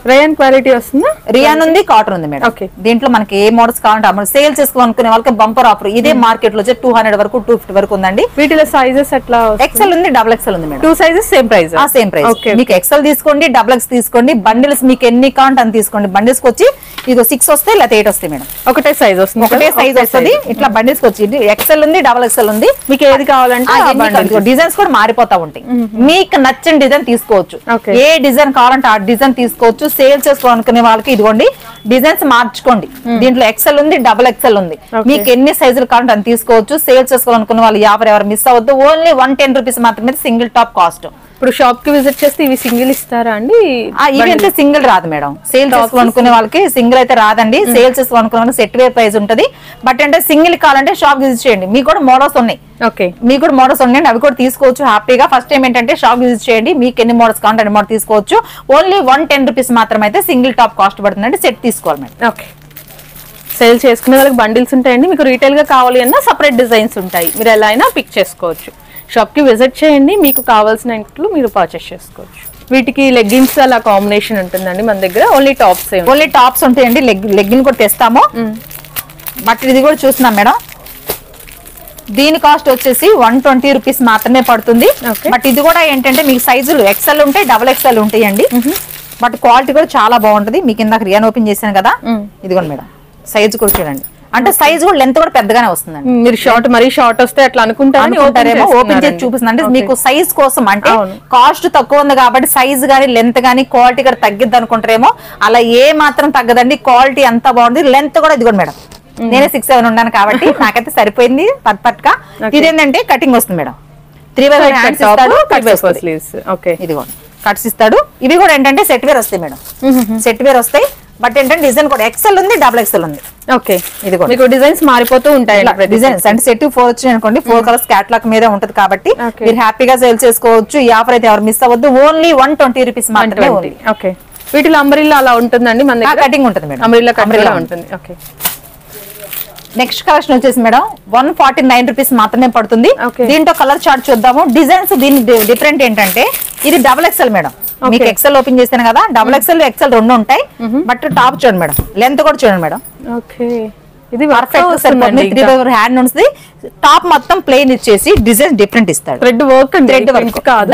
రేయన్ క్వాలిటీ వస్తుందా? రియాన్ ఉంది, కాటన్ ఉంది మేడం. దీంట్లో మనకి ఏ మోడల్స్ కావాలంటే సేల్ చేసుకోవాలనుకునే వాళ్ళకి బంపర్ ఆఫర్. ఇదే మార్కెట్ లో 200 వరకు 250 వరకు ఉందండి. వీటిలో సైజెస్ ఎట్లా? ఎక్సెల్ ఉంది, XXL ఉంది madam. 2 sizes same price. Same price. మీకు ఎక్సెల్ తీసుకోండి, XXL తీసుకోండి. బండిల్స్ మీకు ఎన్ని కావాలంటే అని తీసుకోండి. బండిల్స్ వచ్చి ఇది 6 వస్తాయి లేకపోతే 8 వస్తాయి మేడం. ఒకటే సైజ్ వస్తుంది. ఒకటే సైజ్ వస్తుంది. ఇట్లా బండిల్స్ వచ్చి ఎక్సెల్ ఉంది, XXL ఉంది. మీకు ఏది కావాలంటే డిజైన్స్ కూడా మారిపోతా ఉంటాయి. మీకు నచ్చిన డిజైన్ తీసుకోవచ్చు. ఏ డిజైన్ కావాలంటే ఆ డిజైన్ తీసుకోవచ్చు. సేల్ చేసుకోవాలనుకునే వాళ్ళకి ఇదిగోండి డిజైన్స్ మార్చుకోండి. దీంట్లో ఎక్సెల్ ఉంది, XXL ఉంది. మీకు ఎన్ని సైజులు కావాలంటే అని తీసుకోవచ్చు. సేల్ చేసుకోవాలనుకునే వాళ్ళు ఎవరు మిస్ అవ్వద్దు. ఓన్లీ 110 రూపీస్ మాత్రమే సింగిల్ టాప్ కాస్ట్. ఇప్పుడు షాప్ కి విజిట్ చేస్తే ఇవి సింగిల్ ఇస్తారా అండి? ఇవి అయితే సింగిల్ రాదు మేడం. సేల్ చేసుకోవాలనుకునే వాళ్ళకి సింగిల్ అయితే రాదండి. సేల్ చేసుకోవాలనుకునే వాళ్ళకి సెట్ వేర్ ప్రైస్ ఉంటది. బట్ అంటే సింగిల్ కావాలంటే షాప్ విజిట్ చేయండి. మీకు కూడా మోడల్స్ ఉన్నాయి. మీకు కూడా మోడల్స్ ఉన్నాయండి, అవి కూడా తీసుకోవచ్చు హ్యాపీగా. ఫస్ట్ టైం ఏంటంటే షాప్ విజిట్ చేయండి. మీకు ఎన్ని మోడల్స్ కావాలంటే అన్ని మోడల్ తీసుకోవచ్చు. ఓన్లీ 110 రూపీస్ మాత్రమే అయితే సింగిల్ టాప్ కాస్ట్ పడుతుందండి. సెట్ తీసుకోవాలి మేడం. సేల్ చేసుకునే వాళ్ళకి బండిల్స్ ఉంటాయండి. మీకు రీటైల్ గా కావాలి అన్నా సపరేట్ డిజైన్స్ ఉంటాయి. మీరు ఎలా అయినా పిక్ చేసుకోవచ్చు. షాప్ కి విజిట్ చేయండి, మీకు కావాల్సిన మీరు పర్చేస్ చేసుకోవచ్చు. వీటికి లెగ్గిన్స్ అలా కాంబినేషన్ ఉంటుందండి మన దగ్గర. ఓన్లీ టాప్స్ ఉంటాయండి. లెగ్గిన్ కూడా తెస్తాము. బట్ ఇది కూడా చూస్తున్నాం మేడం. దీని కాస్ట్ వచ్చేసి 120 రూపీస్ మాత్రమే పడుతుంది. బట్ ఇది కూడా ఏంటంటే మీకు సైజులు ఎక్సెల్ ఉంటాయి, XXL ఉంటాయండి. బట్ క్వాలిటీ కూడా చాలా బాగుంటది. మీకు ఇందాక రియాన్ ఓపెన్ చేశాను కదా, ఇదిగోండి మేడం. సైజ్ కూడా చూడండి. అంటే సైజ్ కూడా లెంత్ కూడా పెద్దగానే వస్తుందండి. మీరు మరీ షార్ట్ వస్తే అట్లా అనుకుంటారేమో. ఓపెన్ చేసి చూపిస్తుంది అంటే మీకు సైజ్ కోసం. అంటే కాస్ట్ తక్కువ ఉంది కాబట్టి సైజ్ గానీ లెంత్ గానీ క్వాలిటీ కూడా తగ్గిద్ది అనుకుంటారేమో. అలా ఏ మాత్రం తగ్గదండి. క్వాలిటీ అంతా బాగుంది. లెంత్ కూడా ఇదిగోండి మేడం. నేనే 6'7" ఉన్నాను కాబట్టి నాకైతే సరిపోయింది పర్ఫెక్ట్ గా. ఇదేంటంటే కటింగ్ వస్తుంది మేడం. 3/5 హ్యాండ్స్ ఇస్తాడు. ఇదిగోండి కట్స్ ఇస్తాడు. ఇవి కూడా ఏంటంటే సెట్ వేర్ వస్తాయి మేడం. సెట్ వేర్ వస్తాయి. బట్ ఏంటంటే డిజైన్ కూడా ఎక్సెల్ ఉంది, XXL ఉంది. ఇది కూడా మీకు డిజైన్స్ మారిపోతూ ఉంటాయి. డిజైన్స్ అంటే సెట్ 4 వచ్చినాయి అనుకోండి, 4 కలర్స్ క్యాటలాగ్ మీద ఉంటది కాబట్టి మీరు హ్యాపీగా సేల్ చేసుకోవచ్చు. ఈ ఆఫర్ అయితే ఎవరు మిస్ అవ్వద్దు. ఓన్లీ 120 రూపీస్ మాత్రమే ఉంది. వీటిలో అంబ్రెల్లా అలా ఉంటుందండి. మన దగ్గర కటింగ్ ఉంటుంది మేడం. అంబ్రెల్లా ఉంటుంది. నెక్స్ట్ కలెక్షన్ వచ్చేసి మేడం 149 రూపీస్ మాత్రమే పడుతుంది. దీంట్లో కలర్ చార్ట్ చూద్దాము. డిజైన్స్ దీని డిఫరెంట్ ఏంటంటే ఇది XXL మేడం. మీకు ఎక్సెల్ ఓపెన్ చేశాను కదా, XXL XL రెండు ఉంటాయి. బట్ టాప్ చూడండి మేడం, లెంత్ కూడా చూడండి మేడం. ఇది పర్ఫెక్ట్ సరిపోతుంది. 3/4 హ్యాండ్ ఉంటుంది. టాప్ మొత్తం ప్లెయిన్ ఇచ్చేసి డిజైన్ డిఫరెంట్ ఇస్తాడు. థ్రెడ్ వర్క్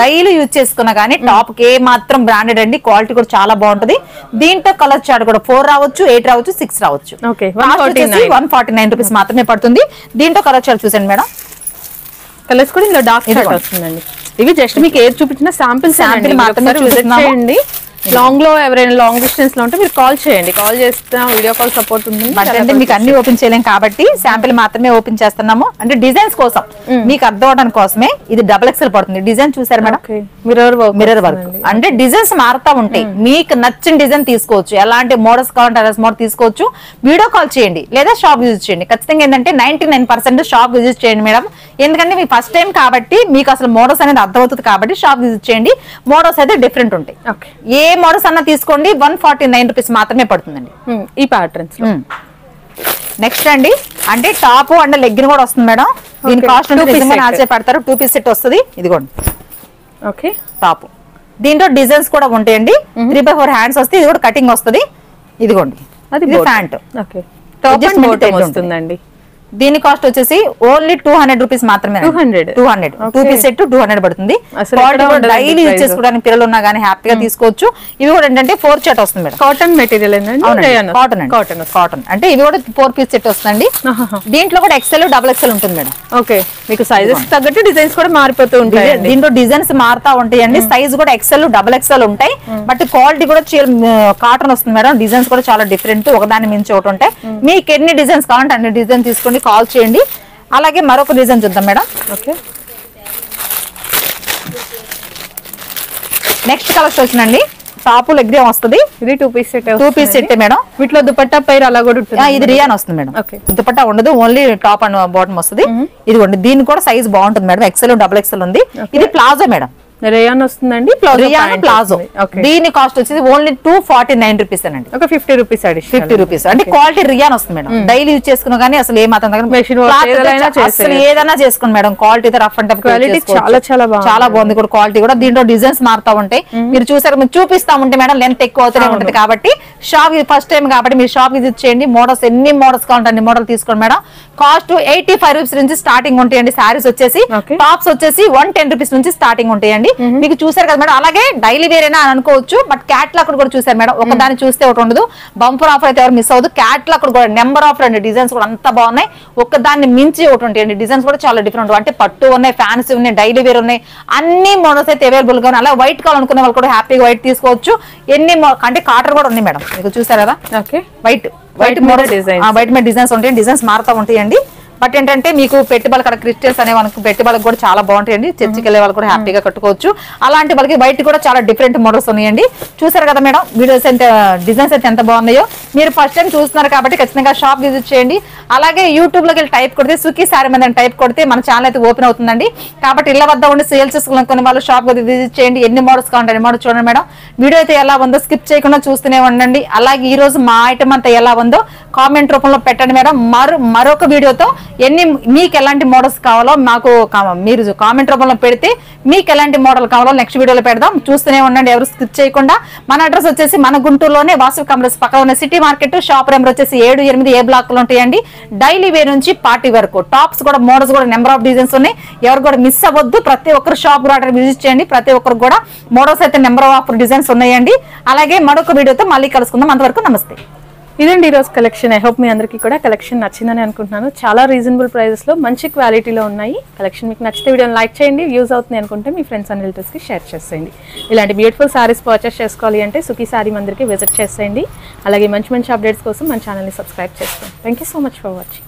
డైలీ యూజ్ చేసుకున్నా గానీ టాప్ కి ఏ మాత్రం బ్రాండెడ్ అండి. క్వాలిటీ కూడా చాలా బాగుంటది. దీంట్లో కలర్ చార్ట్ కూడా 4 రావచ్చు, 8 రావచ్చు, 6 రావచ్చు. 149 రూపీస్ మాత్రమే పడుతుంది. దీంట్లో కలర్ చార్ట్ చూసండి మేడం. కలర్స్ కూడా ఇలా డార్క్ చార్ట్ వస్తుందండి. ఇవి జస్ట్ మీకు ఏది చూపించిన శాంపిల్ మాత్రమే చూసేయండి. లాంగ్ లో ఎవరైనా లాంగ్ డిస్టెన్స్ లో ఉంటే మీరు కాల్ చేయండి. కాల్ చేస్తే వీడియో కాల్ సపోర్ట్ ఉంది. అంటే మీకు అన్ని ఓపెన్ చేయలేం కాబట్టి శాంపిల్ మాత్రమే ఓపెన్ చేస్తున్నాము. అంటే డిజైన్స్ కోసం మీకు అర్థం అవడానికి కోసమే. ఇది XXL పడుతుంది. డిజైన్ చూసారు మేడం, మిర్రర్ వర్క్. అంటే డిజైన్స్ మారుతా ఉంటాయి. మీకు నచ్చిన డిజైన్ తీసుకోవచ్చు. ఎలాంటి మోడల్స్ కావాలంటే అలా మోడల్ తీసుకోవచ్చు. వీడియో కాల్ చేయండి లేదా షాప్ విజిట్ చేయండి. ఖచ్చితంగా ఏంటంటే 99% షాప్ విజిట్ చేయండి మేడం. ఎందుకంటే మీకు ఫస్ట్ టైం కాబట్టి మీకు అసలు మోడల్స్ అనేది అర్థమవుతుంది కాబట్టి షాప్ విజిట్ చేయండి. మోడల్స్ అయితే డిఫరెంట్ ఉంటాయి. ఏ మోడల్స్ అన్న తీసుకోండి. 149 రూపీస్ మాత్రమే పడుతుందండి ఈ ప్యాటర్న్స్. నెక్స్ట్ అండి అంటే టాప్ అండ్ లెగ్గిన్ కూడా వస్తుంది మేడం. దీని కాస్ట్ పెడతారు. 2 పీస్ సెట్ వస్తుంది. ఇదిగోండి ఓకే టాప్. దీంట్లో డిజైన్స్ కూడా ఉంటాయండి. 3/4 హ్యాండ్స్ వస్తాయి. ఇది కూడా కటింగ్ వస్తుంది. ఇదిగోండి అది ప్యాంట్. వస్తుందండి. దీని కాస్ట్ వచ్చేసి ఓన్లీ 200 రూపీస్ మాత్రమే. 200 2 పీస్ సెట్ 200 పడుతుంది. డైలీ యూజ్ చేసుకోవడానికి పిల్లలు ఉన్నా గానీ హ్యాపీగా తీసుకోవచ్చు. ఇవి కూడా ఏంటంటే 4 సెట్ వస్తుంది మేడం. కాటన్ మెటీరియల్ కాటన్ అంటే ఇవి కూడా 4 పీస్ సెట్ వస్తుందండి. దీంట్లో కూడా XL XXL ఉంటుంది మేడం. ఓకే మీకు సైజెస్ తగ్గట్టు డిజైన్స్ కూడా మారిపోతూ ఉంటాయి. దీంట్లో డిజైన్స్ మారుతా ఉంటాయండి. సైజ్ కూడా XL XXL ఉంటాయి. బట్ క్వాలిటీ కూడా కాటన్ వస్తుంది మేడం. డిజైన్స్ కూడా చాలా డిఫరెంట్. ఒకదాని మించి ఒకటి ఉంటాయి. మీకు ఎన్ని డిజైన్స్ కావాలంటే అన్ని డిజైన్ తీసుకోండి. కాల్ చేయండి. అలాగే మరొక డిజైన్ చూద్దాం మేడం. ఓకే నెక్స్ట్ కలర్ వచ్చినండి. టాప్ లెగ్ వస్తుంది. ఇది 2 పీస్ సెట్ మేడం. వీటిలో దుపట్టా పైర్ అలా కూడా ఉంటుంది. ఇది రియాన్ వస్తుంది మేడం. దుపట్టా ఉండదు. ఓన్లీ టాప్ అండ్ బాటమ్ వస్తుంది. ఇదిగోండి దీని కూడా సైజ్ బాగుంటుంది మేడం. XL XXL ఉంది. ఇది ప్లాజో మేడం. రేయాన్ వస్తుందండి. ప్లాజో. దీని కాస్ట్ వచ్చేసి ఓన్లీ 249 రూపీస్ అండి. ఒక 50 రూపీస్ 50 రూపీస్ అంటే క్వాలిటీ రియాన్ వస్తుంది మేడం. డైలీ యూజ్ చేసుకున్నా కానీ అసలు ఏ మాత్రం ఏదైనా చేసుకోండి madam. Quality rough and tough చాలా బాగుంది కూడా క్వాలిటీ కూడా. దీంట్లో డిజైన్స్ మారుతా ఉంటాయి. మీరు చూసారు మీరు చూపిస్తా ఉంటే మేడం లెంత్ ఎక్కువ అవుతూనే ఉంటుంది కాబట్టి షాప్ ఫస్ట్ టైం కాబట్టి మీరు షాప్ విజిట్ చేయండి. మోడల్స్ ఎన్ని మోడల్స్ కావాలంటే అన్ని మోడల్ తీసుకోండి మేడం. కాస్ట్ 85 రూపీస్ నుంచి స్టార్టింగ్ ఉంటాయండి. శారీస్ వచ్చేసి టాప్స్ వచ్చేసి 110 రూపీస్ నుంచి స్టార్టింగ్ ఉంటాయండి. మీకు చూసారు కదా మేడం. అలాగే డైలీ వేర్ అయినా అనుకోవచ్చు. బట్ క్యాట్లాగ్ కూడా చూసారు మేడం. ఒకదాన్ని చూస్తే ఒకటి ఉండదు. బంపర్ ఆఫర్ అయితే ఎవరు మిస్ అవ్వదు. క్యాట్లాగ్ కూడా నెంబర్ ఆఫర్ అండి. డిజైన్స్ కూడా అంత బాగున్నాయి. ఒకదాన్ని మించి ఒకటి ఉంటాయండి. డిజైన్స్ కూడా చాలా డిఫరెంట్. అంటే పట్టు ఉన్నాయి, ఫ్యాన్సీ ఉన్నాయి, డైలీ వేర్ ఉన్నాయి. అన్ని మోడల్స్ అయితే అవైలబుల్ గా ఉన్నాయి. అలా వైట్ కావాలనుకునే వాళ్ళు కూడా హ్యాపీగా వైట్ తీసుకోవచ్చు. ఎన్ని అంటే కాటన్ కూడా ఉంది మేడం. మీకు చూసారు కదా వైట్ మోడల్ వైట్ మీద డిజైన్స్ ఉంటాయి. డిజైన్స్ మారుతూ ఉంటాయండి. బట్ ఏంటంటే మీకు పెట్టుబడులు అక్కడ క్రిస్టియన్స్ అనే వాళ్ళకి పెట్టుబడులకు కూడా చాలా బాగుంటాయండి. చర్చికి వెళ్ళే వాళ్ళు కూడా హ్యాపీగా కట్టుకోవచ్చు. అలాంటి వాళ్ళకి వైట్ కూడా చాలా డిఫరెంట్ మోడల్స్ ఉన్నాయండి. చూసారు కదా మేడం వీడియోస్ ఎంత డిజైన్స్ అయితే ఎంత బాగున్నాయో. మీరు ఫస్ట్ టైం చూస్తున్నారు కాబట్టి ఖచ్చితంగా షాప్ విజిట్ చేయండి. అలాగే యూట్యూబ్ లోకి వెళ్ళి టైప్ కొడితే సుఖీ సారీ మంది టైప్ కొడితే మన ఛానల్ అయితే ఓపెన్ అవుతుందండి. కాబట్టి ఇళ్ళ వద్ద ఉండి సేల్స్ చేసుకునే వాళ్ళు షాప్ విజిట్ చేయండి. ఎన్ని మోడల్స్ కావాలంటే అన్ని మోడల్స్ చూడండి మేడం. వీడియో అయితే ఎలా ఉందో స్కిప్ చేయకుండా చూస్తూనే ఉండండి. అలాగే ఈ రోజు మా ఐటమ్ అంతా ఎలా ఉందో కామెంట్ రూపంలో పెట్టండి మేడం. మరొక వీడియోతో మీకు ఎలాంటి మోడల్స్ కావాలో మాకు మీరు కామెంట్ రూపంలో పెడితే మీకు ఎలాంటి మోడల్ కావాలో నెక్స్ట్ వీడియోలో పెడదాం. చూస్తూనే ఉండండి. ఎవరు స్కిప్ చేయకుండా. మన అడ్రస్ వచ్చేసి మన గుంటూరులోనే వాసవి కాంప్లెక్స్ పక్కన ఉన్న సిటీ మార్కెట్. షాప్ నెంబర్ వచ్చేసి 7, 8 ఏ బ్లాక్ లో ఉంటాయండి. డైలీ వేర్ నుంచి పార్టీ వరకు టాప్స్ కూడా మోడల్స్ కూడా నెంబర్ ఆఫ్ డిజైన్స్ ఉన్నాయి. ఎవరు కూడా మిస్ అవ్వద్దు. ప్రతి ఒక్కరు షాప్ కూడా విజిట్ చేయండి. ప్రతి ఒక్కరు కూడా మోడల్స్ అయితే నెంబర్ ఆఫ్ డిజైన్స్ ఉన్నాయండి. అలాగే మరొక వీడియోతో మళ్ళీ కలుసుకుందాం. అంతవరకు నమస్తే. ఇదండి ఈరోజు కలెక్షన్. ఐ హోప్ మీ అందరికీ కూడా కలెక్షన్ నచ్చిందని అనుకుంటున్నాను. చాలా రీజనబుల్ ప్రైజెస్లో మంచి క్వాలిటీలో ఉన్నాయి. కలెక్షన్ మీకు నచ్చితే వీడియోని లైక్ చేయండి. యూజ్ అవుతుంది అనుకుంటే మీ ఫ్రెండ్స్ అండ్ రిలేటివ్స్కి షేర్ చేసేయండి. ఇలాంటి బ్యూటిఫుల్ సారీస్ పర్చేస్ చేసుకోవాలి అంటే సుఖీ సారీ మందిర్కి విజిట్ చేసేయండి. అలాగే మంచి మంచి అప్డేట్స్ కోసం మన ఛానల్ని సబ్స్క్రైబ్ చేసుకోండి. Thank you so much for watching.